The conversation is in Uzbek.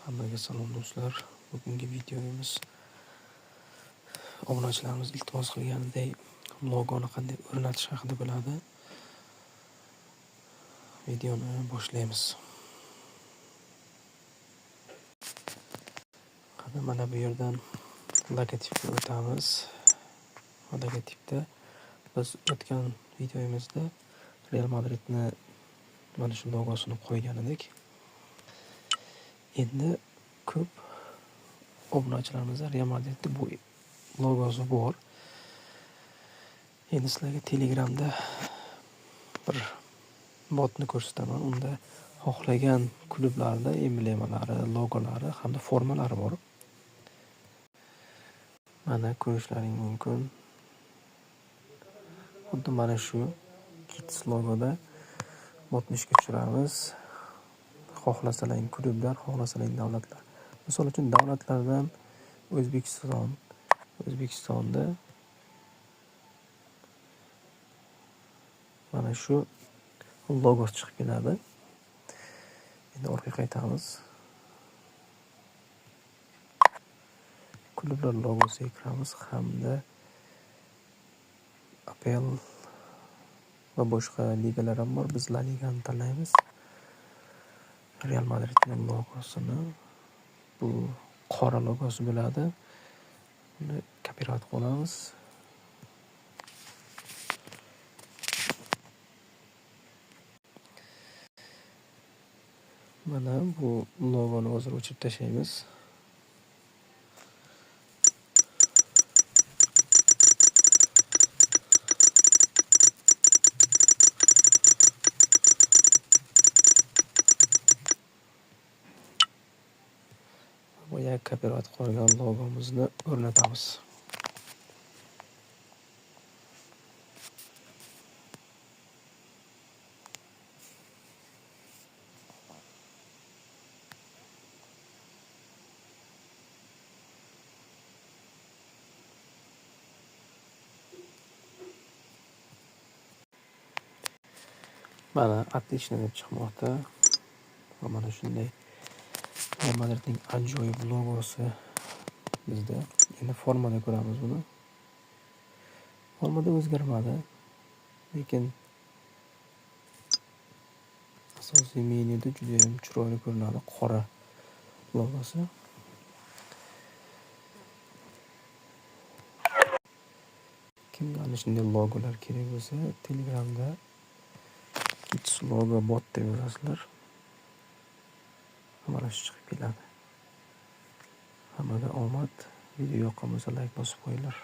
Hammaga salom do'stlar. Bugungi videomiz obunachilarimiz iltimos qilganidek logoni qanday o'rnatish haqida bo'ladi. Videoni boshlaymiz. Qani mana bu yerdan logotipga o'tamiz. Logotipda biz o'tgan videomizda Real Madridni mana shu logosini qo'ygan edik. Endi ko'p obunachilarimizda Real Madridda bu logosi bor. Endi sizlarga Telegramda bir botni ko'rsataman. Unda xohlagan klublarda emblemalari, logolari hamda formalari bor. Mana ko'rishlaring mumkin. Xuddi mana shu Kids logoda botni ishga tushiramiz. Xohlasalang klublar, xohlasalang davlatlar. Misol uchun davlatlardan O'zbekistonda mana shu logos chiqib keladi. Endi orqaga qaytamiz. Klublar logosiga kiramiz hamda APL va boshqa ligalar ham bor. Biz La Ligani tanlaymiz. Real Madridning logosini bu qora logosi bo'ladi. Uni kopirovat qilamiz. Mana bu logoni hozir o'chirib tashlaymiz. Boya kopirovat qilgan logomizni o'rnatamiz. Mana отлично deb chiqmoqda. Va mana shunday Real Madridning ajoyib logosi bizda. Endi formada ko'ramiz buni. Formada o'zgarmadi, lekin asosiy menyuda juda ham chiroyli ko'rinadi qora logosi. Kimga ana shunday logolar kerak bo'lsa, Telegramda Kids logo bot deb yozasizlar. Mana shu chiqib keladi. Hammaga omad. Video yoqqan bo'lsa like bosib qo'yinglar.